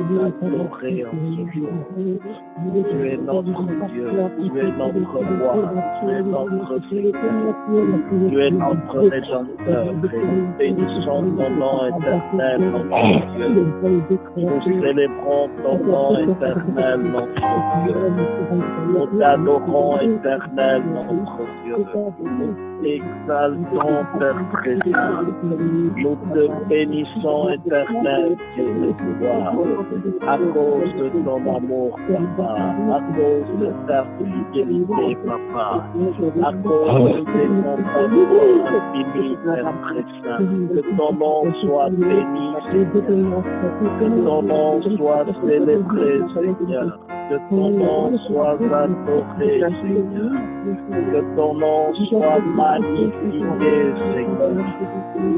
t'adorer en ce jour. Tu es notre Dieu, tu es notre roi, tu es notre Seigneur, tu es notre Rédempteur, et nous bénissons ton nom éternel, notre Dieu. Nous célébrons ton nom éternel, notre Dieu. Nous t'adorons éternel, notre Dieu. Exaltons Père présent. Nous te bénissons éternel, Dieu de gloire, à cause de ton amour, Papa, à cause de ta fidélité, Papa, à cause de tes compassions infinies, Père présent. Que ton nom soit béni, Seigneur. Que ton nom soit célébré, Seigneur. Que ton nom soit adoré, Seigneur. Que ton nom soit magnifié, Seigneur.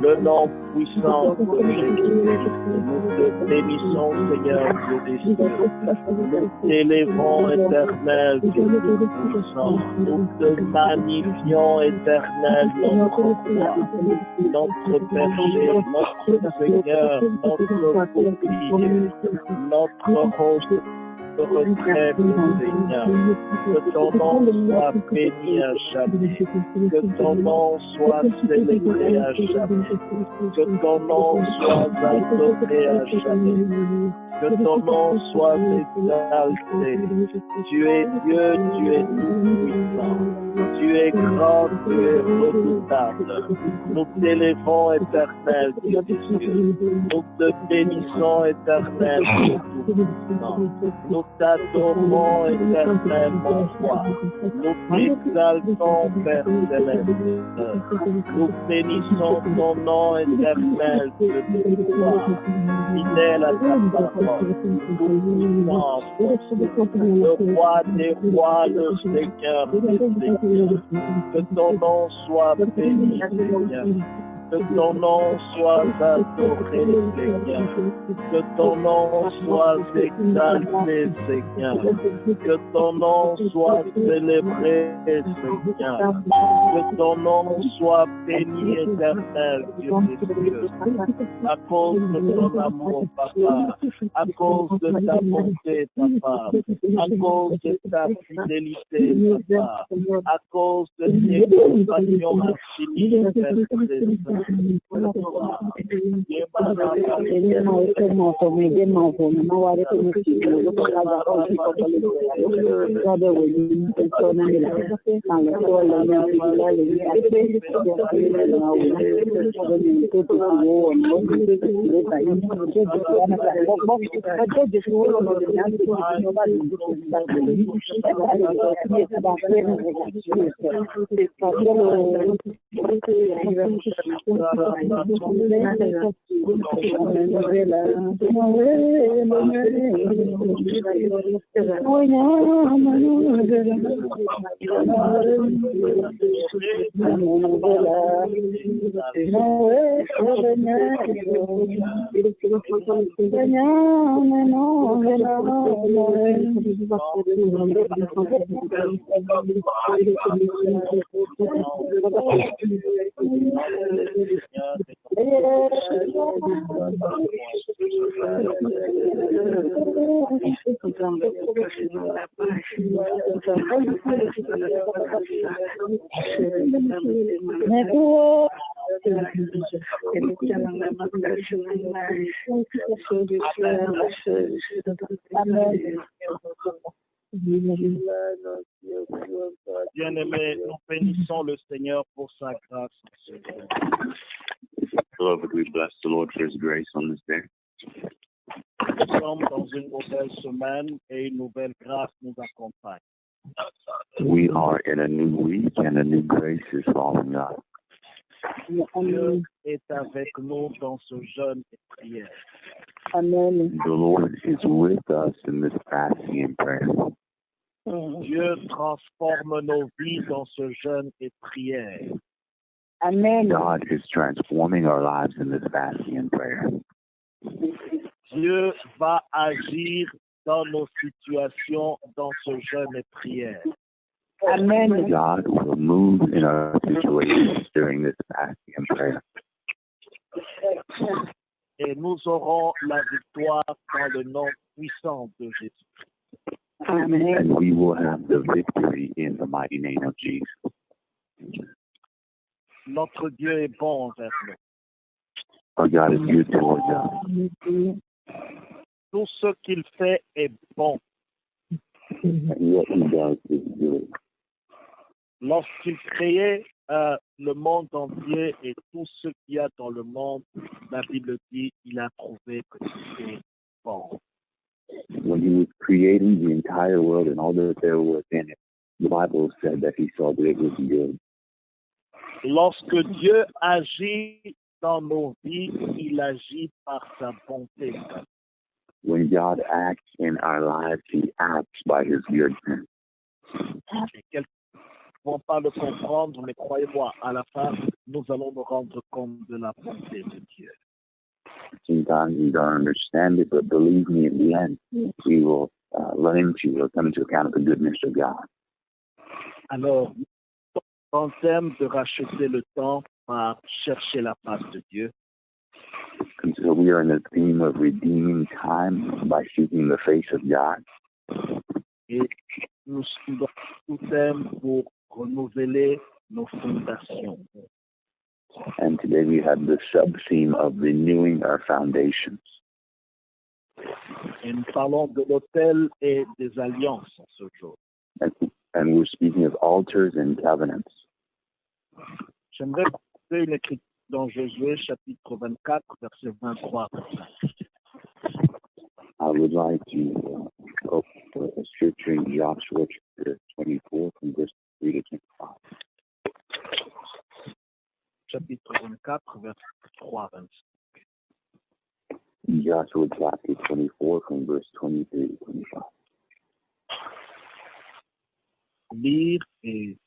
Le nom puissant de Jésus. Nous te bénissons, Seigneur, Dieu des cieux. Nous t'élevons, éternel, Dieu puissant. Nous te magnifions, éternel, notre roi, notre berger, notre Seigneur, notre bouclier, notre roche de retraite, Seigneur. Que ton nom soit béni à jamais. Que ton nom soit célébré à jamais. Que ton nom soit adoré à jamais. Que ton nom soit exalté. Tu es Dieu, tu es tout-puissant. Tu es grand, tu es redoutable. Nous t'élevons, éternel, Dieu des cieux. Nous te bénissons, éternel, Dieu tout-puissant. Nous t'adorons, éternel, mon roi. Nous t'exaltons, Père céleste. Nous bénissons ton nom, éternel, Dieu de gloire. Fidèle à ta parole, tout-puissant, le roi des rois, le Seigneur des seigneurs. Que ton nom soit béni, Seigneur. Que ton nom soit adoré, Seigneur. Que ton nom soit exalté, Seigneur. Que ton nom soit célébré, Seigneur. Que ton nom soit béni, éternel, Dieu des cieux. À cause de ton amour, Papa. À cause de ta bonté, Papa. À cause de ta fidélité, Papa. À cause de tes compassions infinies, Père présent. Bien-aimés, nous bénissons le Seigneur pour sa grâce. Beloved, we bless the Lord for his grace on this day. Nous sommes dans une nouvelle semaine et une nouvelle grâce nous accompagne. We are in a new week and a new grace is following us. Dieu est avec nous dans ce jeûne et prière. Amen. The Lord is with us in this fasting and prayer. Dieu transforme nos vies dans ce jeûne et prière. Amen. God is transforming our lives in this fasting and prayer. Dieu va agir dans nos situations dans ce jeûne et prière. Amen. God will move in our situations during this fasting and prayer. Et nous aurons la victoire dans le nom puissant de Jésus. Amen. And we will have the victory in the mighty name of Jesus. Notre Dieu est bon envers nous. Our God is good towards us. Tout ce qu'il fait est bon. And what he does is good. Lorsqu'il créait le monde entier et tout ce qu'il y a dans le monde, la Bible dit il a trouvé que c'était bon. When he was creating the entire world and all that there was in it, the Bible said that he saw that it was good. Lorsque Dieu agit dans nos vies, il agit par sa bonté. When God acts in our lives, he acts by his goodness. Et quelques ne vont pas le comprendre, mais croyez-moi, à la fin, nous allons nous rendre compte de la bonté de Dieu. Sometimes we don't understand it, but believe me, in the end, we will we'll come into account of the goodness of God. Alors, en termes de racheter le temps par chercher la face de Dieu, And so we are in the theme of redeeming time by seeking the face of God. et nous sommes dans tout thème pour renouveler nos fondations. And today we have the sub-theme of renewing our foundations. Et nous parlons de l'autel et des alliances en ce jour. And we're speaking of altars and covenants. J'aimerais citer une écriture dans Josué, chapitre 24, verset 23. I would like to open a scripture in Joshua chapter 24 from verse 3 to 25. Chapitre 24, verset 3 à 25. Joshua chapter 24 from verse 23 to 25. Lire et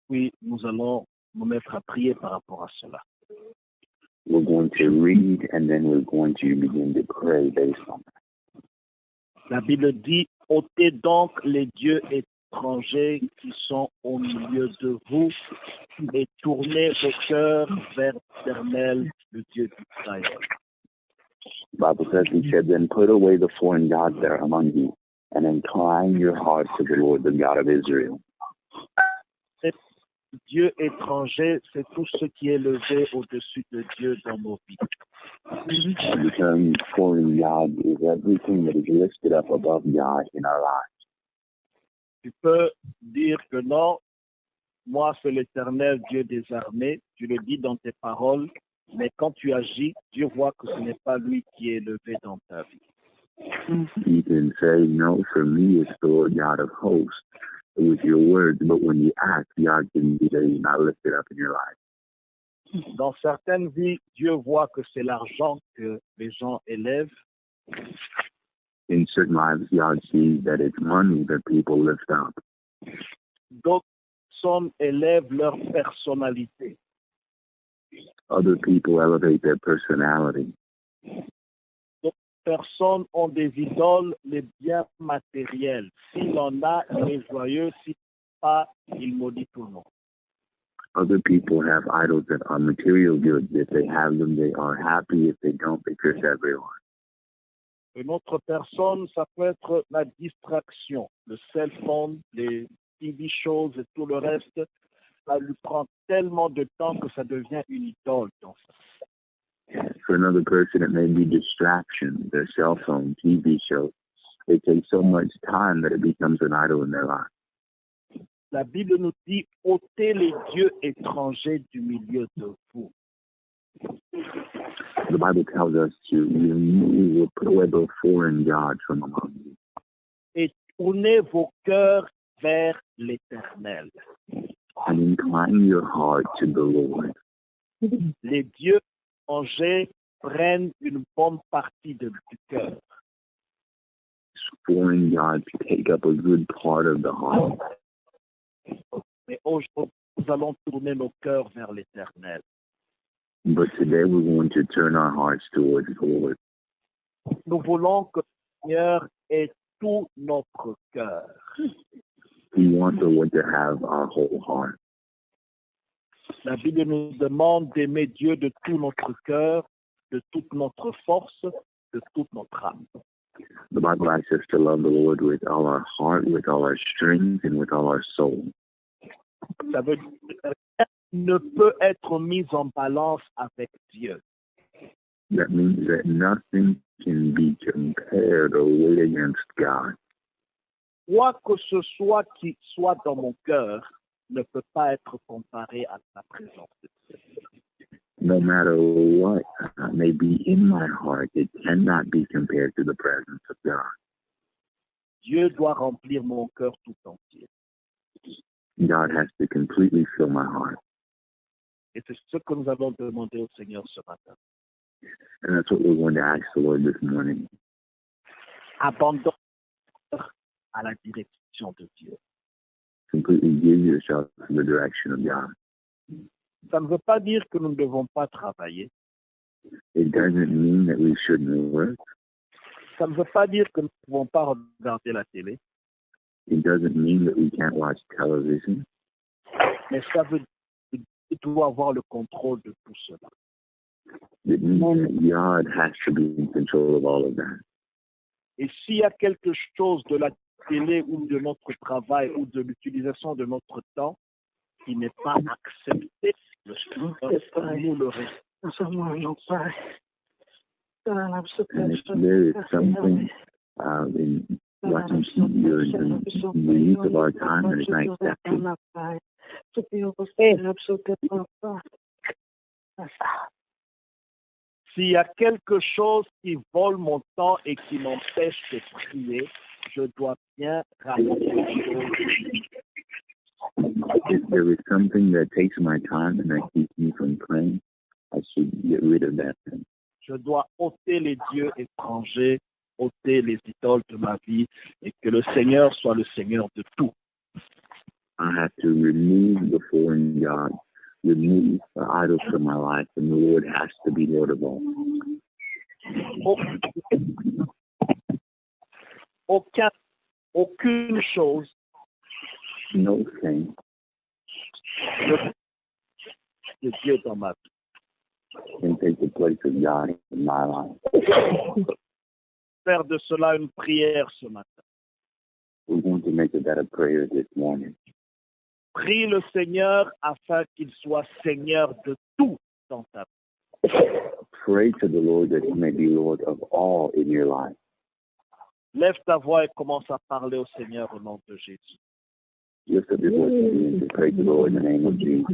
puis nous allons nous mettre à prier par rapport à cela. We're going to read and then we're going to begin to pray based on that. La Bible dit, ôtez donc les dieux étrangers qui sont au milieu de vous et tournez vos cœurs vers l'Éternel, le Dieu d'Israël. The Bible says, he said, then put away the foreign gods that are among you and incline your hearts to the Lord, the God of Israel. Dieu étranger, c'est tout ce qui est élevé au-dessus de Dieu dans nos vies. The term foreign God is everything that is lifted up above God in our lives. Tu peux dire que non, moi c'est l'Éternel Dieu des armées, tu le dis dans tes paroles, mais quand tu agis, Dieu voit que ce n'est pas lui qui est élevé dans ta vie. You can say, no, for me it's the Lord God of hosts with your words, but when you act, God can be there, not lifted up in your life. Dans certaines vies, Dieu voit que c'est l'argent que les gens élèvent. In certain lives, God sees that it's money that people lift up. D'autres personnes élèvent leur personnalité. Other people elevate their personality. D'autres personnes ont des idoles, les biens matériels. S'il en a, il est joyeux. S'il n'en a pas, il maudit tout le monde. Other people have idols that are material goods. If they have them, they are happy. If they don't, they curse everyone. Une autre personne, ça peut être la distraction, le cell phone, les TV shows et tout le reste. Ça lui prend tellement de temps que ça devient une idole. Donc, For another person, it may be distraction, their cell phone, TV show. It takes so much time that it becomes an idol in their life. la Bible nous dit « ôtez les dieux étrangers du milieu de vous ». The Bible tells us to remove, put away the foreign gods from among you. Et tournez vos cœurs vers l'Éternel. And incline your heart to the Lord. Les dieux étrangers prennent une bonne partie du cœur. Foreign gods take up a good part of the heart. Mais aujourd'hui, nous allons tourner nos cœurs vers l'Éternel. But today we're going to turn our hearts towards the Lord. Nous voulons que le Seigneur ait tout notre cœur. We want the Lord to have our whole heart. La Bible nous demande d'aimer Dieu de tout notre cœur, de toute notre force, de toute notre âme. The Bible asks us to love the Lord with all our heart, with all our strength, and with all our soul. Ça veut dire ne peut être mis en balance avec Dieu. That means that nothing can be compared or weighed against God. Quoi que ce soit qui soit dans mon cœur ne peut pas être comparé à la présence de Dieu. No matter what may be in my heart, it cannot be compared to the presence of God. Dieu doit remplir mon cœur tout entier. God has to completely fill my heart. Et c'est ce que nous avons demandé au Seigneur ce matin. And that's what we're going to ask the Lord this morning. Abandonne à la direction de Dieu. Completely give yourself to the direction of God. Ça ne veut pas dire que nous ne devons pas travailler. It doesn't mean that we shouldn't work. Ça ne veut pas dire que nous ne pouvons pas regarder la télé. It doesn't mean that we can't watch television. Mais ça veut dire que Dieu doit avoir le contrôle de tout cela. It means that God has to be in control of all of that. Et s'il y a quelque chose de la télé ou de notre travail ou de l'utilisation de notre temps qui n'est pas accepté, le Seigneur nous le reste. And if there is something in watching TV or in the use of our time that is not accepted, s'il y a quelque chose qui vole mon temps et qui m'empêche de prier, je dois bien ramener les choses. if there is something that takes my time and that keeps me from praying, I should get rid of that thing. Je dois ôter les dieux étrangers, ôter les idoles de ma vie et que le Seigneur soit le Seigneur de tout. I have to remove the foreign God, remove the idols from my life, and the Lord has to be Lord of all. Aucune chose No thing de Dieu dans ma vie. can take the place of God in my life. Faire de cela une prière ce matin. We're going to make that a prayer this morning. Prie le Seigneur afin qu'il soit Seigneur de tout dans ta vie. Pray to the Lord that He may be Lord of all in your life. Lève ta voix et commence à parler au Seigneur au nom de Jésus. Lift up your voice and begin to pray to the Lord in the name of Jesus.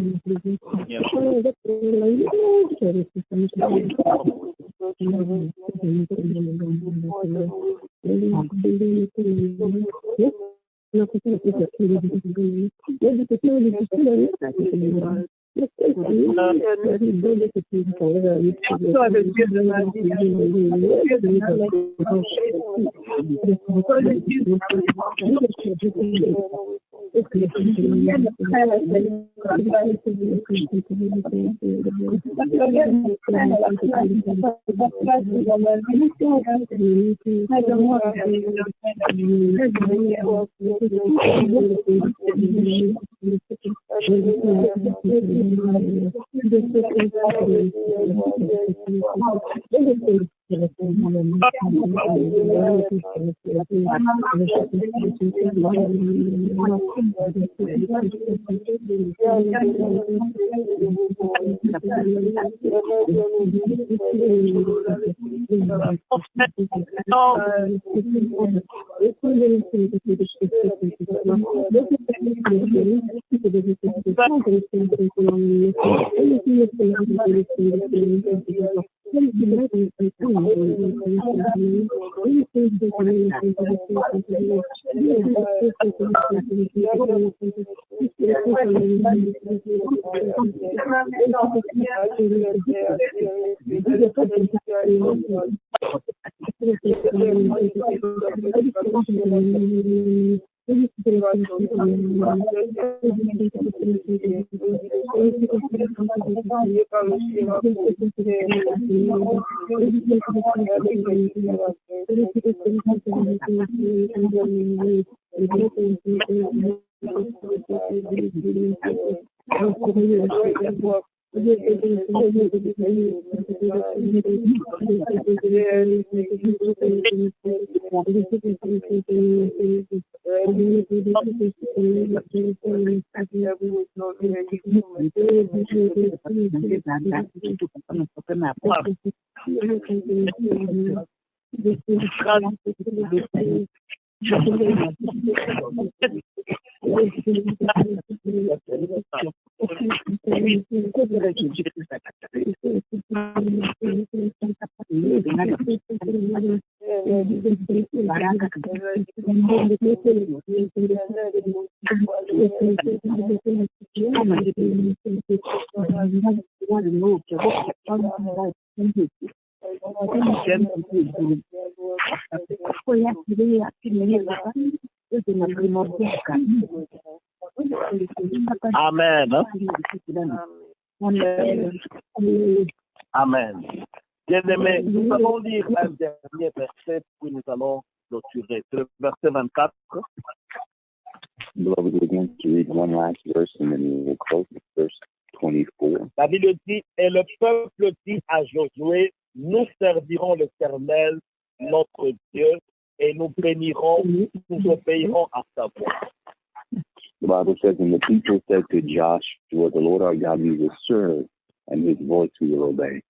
Amen. Amen. Bien-aimés, nous allons lire un dernier verset, puis nous allons clôturer. C'est le verset 24. Beloved, we're going to read one last verse and then we will close with verse 24. La Bible dit, et le peuple dit à Josué, nous servirons l'Éternel, notre Dieu, et nous bénirons, nous obéirons à sa voix. The Bible says, and the people said to Joshua, the Lord our God we will serve, and his voice we will obey.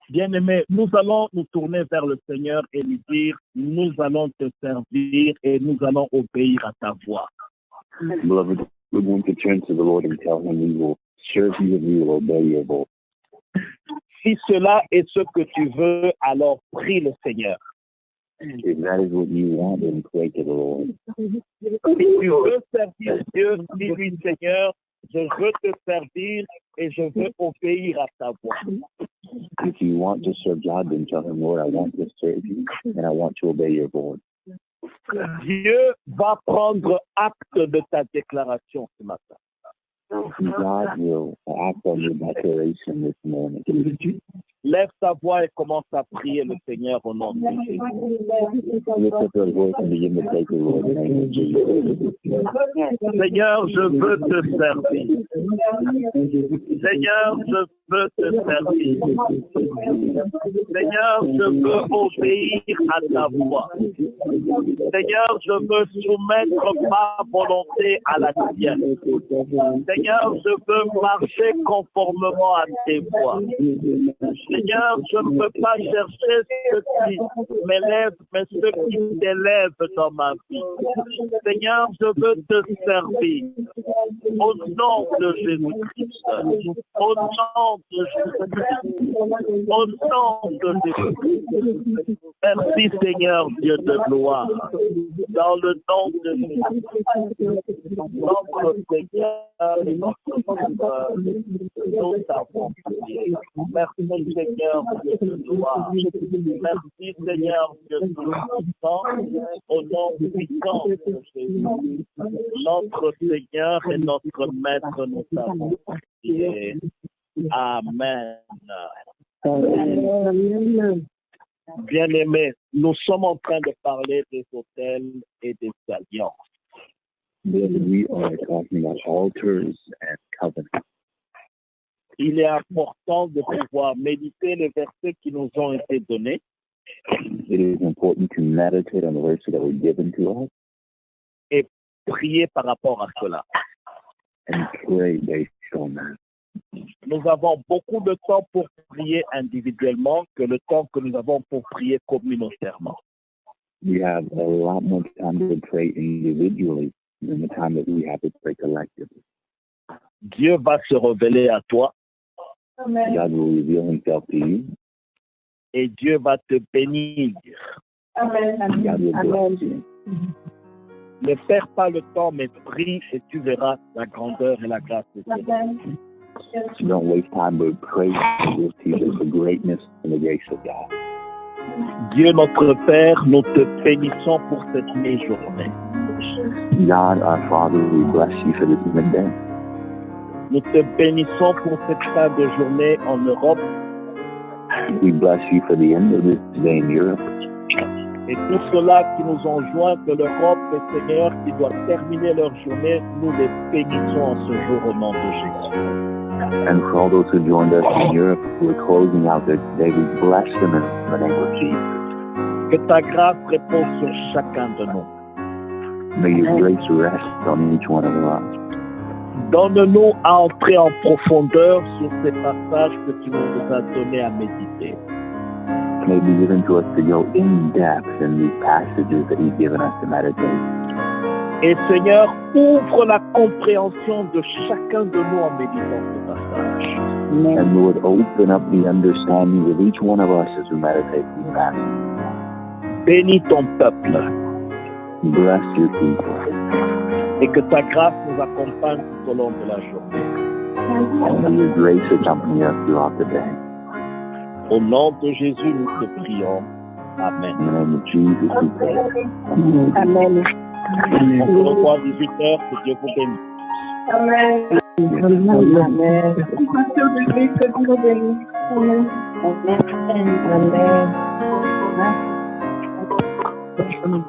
Bien-aimés, nous allons nous tourner vers le Seigneur et lui dire, nous allons te servir et nous allons obéir à ta voix. Beloved, we're going to turn to the Lord and tell him we will serve you and we will obey your voice. Si cela est ce que tu veux, alors prie le Seigneur. If that is what you want, then pray to the Lord. Si tu veux servir Dieu, dis-lui Seigneur, je veux te servir et je veux obéir à ta voix. If you want to serve God, then tell him, Lord, I want to serve you and I want to obey your voice. Dieu va prendre acte de ta déclaration ce matin. God will act on your declaration this morning. Lève ta voix et commence à prier le Seigneur au nom de Jésus. Lift up your voice and begin to take the Lord in the name of Jesus. Seigneur, je veux te servir. Seigneur, je veux te servir. Seigneur, je veux obéir à ta voix. Seigneur, je veux soumettre ma volonté à la tienne. Seigneur, je veux marcher conformément à tes voies. Seigneur, je ne veux pas chercher ce qui m'élève, mais ce qui t'élève dans ma vie. Seigneur, je veux te servir. Au nom de Jésus-Christ. Au nom de Jésus-Christ. Au nom de Jésus-Christ. Merci Seigneur, Dieu de gloire. Dans le nom de Jésus-Christ. Notre Seigneur et notre Sauveur, nous t'avons prié. Merci Seigneur, Dieu de gloire. Merci Seigneur, Dieu de puissant, au nom puissant de Jésus. Notre Seigneur et notre Maître, nous t'avons prié. Amen. Bien-aimés, nous sommes en train de parler des autels et des alliances. We are talking about altars and covenants. Il est important de pouvoir méditer les versets qui nous ont été donnés. It is important to meditate on the verses that were given to us et prier par rapport à cela. and pray based on that. Nous avons beaucoup de temps pour prier individuellement que le temps que nous avons pour prier communautairement. We have a lot more time to pray individually than the time that we have to pray collectively. Dieu va se révéler à toi God will reveal himself to you. et Dieu va te bénir. God will bless you. Ne perds pas le temps, mais prie et tu verras la grandeur et la grâce de Dieu. So don't waste time, but pray. You'll see the greatness and the grace of God. Dieu notre Père, nous te bénissons pour cette mi-journée. God, our Father, we bless you for this midday. Nous te bénissons pour cette fin de journée en Europe. We bless you for the end of this day in Europe. Et tous ceux-là qui nous ont joints de l'Europe, Seigneur, qui doivent terminer leur journée, nous les bénissons en ce jour au nom de Jésus. And for all those who joined us in Europe who are closing out their day, we bless them in the name of Jesus. Que ta grâce repose sur chacun de nous. May your grace rest on each one of us. Donne-nous à entrer en profondeur sur ces passages que tu nous as donnés à méditer. May it be given to us to go in depth in these passages that you've given us to meditate. Et Seigneur, ouvre la compréhension de chacun de nous en méditant ce passage. And Lord, open up the understanding of each one of us as we meditate these passages. Bénis ton peuple. Bless your people. Et que ta grâce nous accompagne tout au long de la journée. And may your grace accompany us throughout the day. Au nom de Jésus, nous te prions. Amen. In the name of Jesus, we pray. Amen. On se revoit à 18h. Que Dieu vous bénisse. Amen. Amen. Amen. Amen.